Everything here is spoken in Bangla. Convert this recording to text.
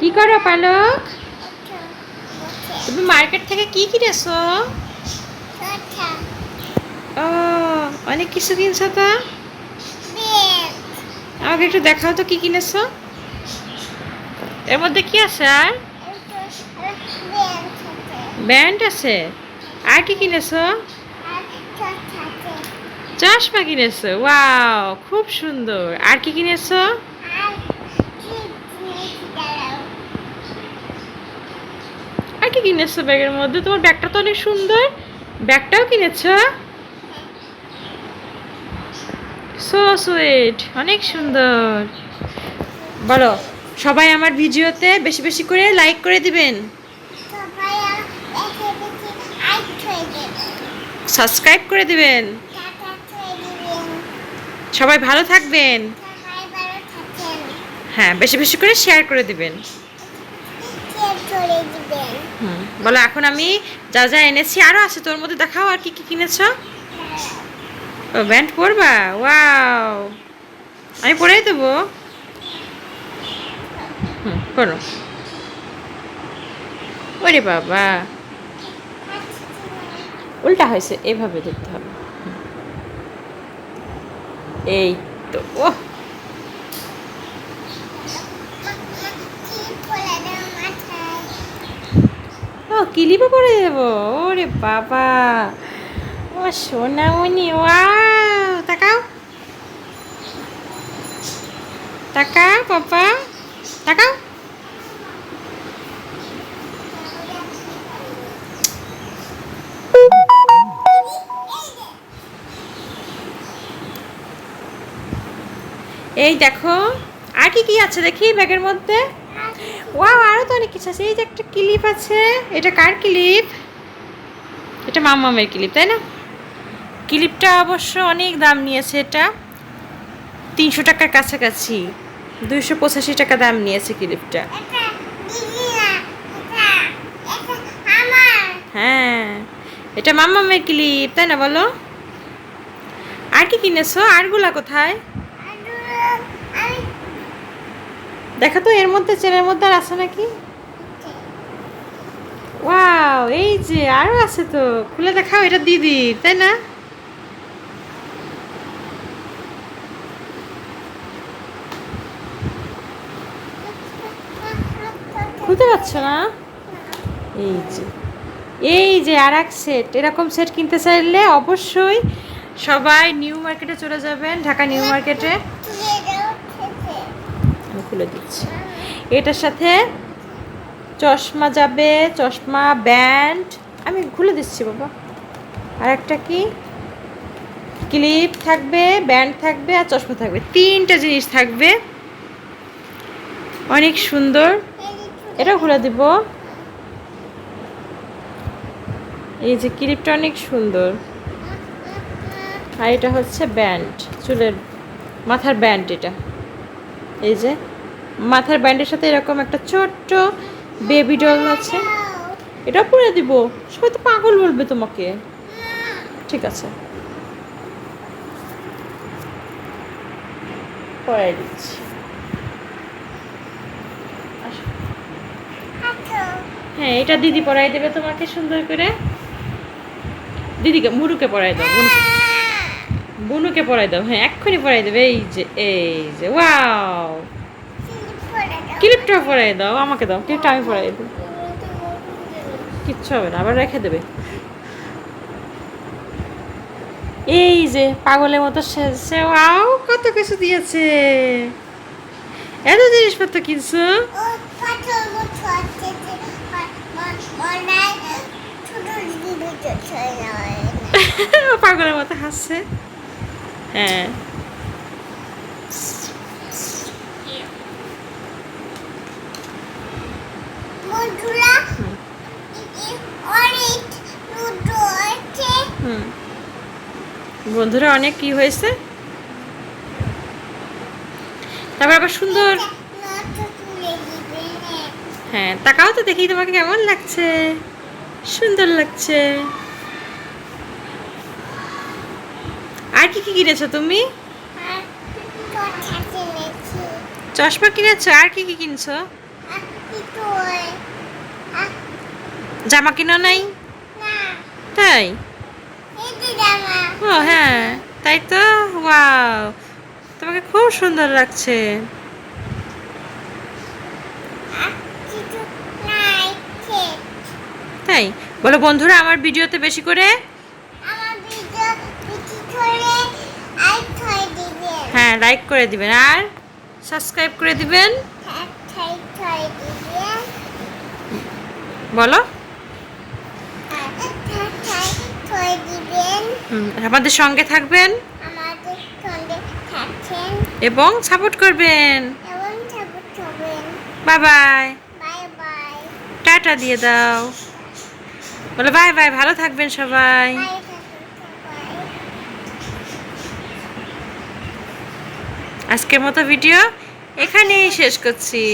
কি করো পালক? তুমি মার্কেট থেকে কি কিনেছো? ও, অনেক কিছু কিনছো তো। আমাকে একটু দেখাও তো কি কিনেছো। এর মধ্যে কি আছে? আর ব্যান্ড আছে। আর কি কিনেছো? চশমা কিনেছো, ওয়াও খুব সুন্দর। আর কি কিনেছো? আর কি কিনেছো ব্যাগের মধ্যে? তোমার ব্যাগটা তো অনেক সুন্দর। ব্যাগটাও কিনেছো? সো সুইট, অনেক সুন্দর। বলো, সবাই আমার ভিডিওতে বেশি বেশি করে লাইক করে দিবেন, সাবস্ক্রাইব করে দিবেন। সবাই ভালো থাকবেন। হ্যাঁ, বেশি বেশি করে শেয়ার করে দিবেন। বলো, এখন আমি যা যা এনেছি আরো আছে তোর মধ্যে, দেখাও আর কি কি কিনেছো। ও, ব্যান্ড পরবা, ওয়াও, আমি পরেই দেবো। করো। ওরে বাবা, উল্টা হয়েছে, এভাবে দেখতে হবে। এই তো। ও, ও কিলিপও পরে দেবো। ওরে বাবা, ও সোনামণি, ওয়াও, তাকাও তাকাও পাপা, তাকাও। এই দেখো, আর কি কি আছে দেখি ব্যাগের মধ্যে। ওয়াও, আরো তো অনেক কিছু আছে। এই যে একটা ক্লিপ আছে, এটা কার ক্লিপ? এটা মামামের ক্লিপ, তাই না? ক্লিপটা অবশ্য অনেক দাম নিয়েছে, এটা 300 টাকার কাছাকাছি, 285 টাকা দাম নিয়েছে ক্লিপটা। হ্যাঁ, এটা মামামের ক্লিপ, তাই না বলো? আর কি কিনেছো? আরগুলা কোথায়? দেখো তো এর মধ্যে, চেনের মধ্যে আর আছে নাকি। ওয়াও, এই যে আরো আছে তো, খুলে দেখাও। এটা দিদির, তাই না? খুলতে পারছো না? এই যে, এই যে আর এক সেট। এরকম সেট কিনতে চাইলে অবশ্যই সবাই নিউ মার্কেটে চলে যাবেন, ঢাকা নিউ মার্কেটে। আমি খুলে দিচ্ছি। এটার সাথে চশমা যাবে, চশমা, ব্যান্ড। আমি খুলে দিচ্ছি বাবা। আর একটা কি, ক্লিপ থাকবে, ব্যান্ড থাকবে, আর চশমা থাকবে। 3টা জিনিস থাকবে, অনেক সুন্দর। এটাও খুলে দিব। এই যে ক্লিপটা অনেক সুন্দর। আর এটা হচ্ছে ব্যান্ড, চুলের মাথার ব্যান্ড। এটা এই যে মাথার ব্যান্ডের সাথে এরকম একটা ছোট্ট বেবি ডল আছে। এটা পরে দিব, সবাই তো পাগল বলবে তোমাকে। ঠিক আছে, পরাই দিচ্ছি। হ্যাঁ, এটা দিদি পরাই দেবে তোমাকে সুন্দর করে। দিদিকে, মুরুকে পরাই দাও, বুনুকে পরাই দাও। হ্যাঁ, এক্ষুনি পরাই দেবে। এই যে ওয়াও, ক্লিপটা পরাই দাও, আমাকে দাও ক্লিপটা, আমি পরাই দেবো। কিচ্ছু হবে না, আবার রেখে দেবে। এই যে পাগলের মতো সেজছে, ওয়াও, কত কিছু দিয়েছে। এত জিনিসপত্র কিনছো। পাগলের মতো হাসছে। হ্যাঁ, বন্ধুরা অনেক কি হয়েছে। তারপর আবার সুন্দর। হ্যাঁ, তাকাও তো দেখি তোমাকে কেমন লাগছে। সুন্দর লাগছে। আর কি কি কিনেছো তুমি? চশমা কিনেছো, আর কি কি কিনছো? জামা কিনো নাই? তাই? ও হ্যাঁ, তাই তো। ওয়াও, তোমাকে খুব সুন্দর লাগছে। তাই বলো বন্ধুরা, আমার ভিডিওতে বেশি করে হ্যাঁ লাইক করে দিবেন আর সাবস্ক্রাইব করে দিবেন। বলো আমাদের সঙ্গে থাকবেন এবং সাপোর্ট করবেন। বাই বাই, টাটা দিয়ে দাও। বলো বাই বাই, ভালো থাকবেন সবাই। আজকের মতো ভিডিও এখানেই শেষ করছি।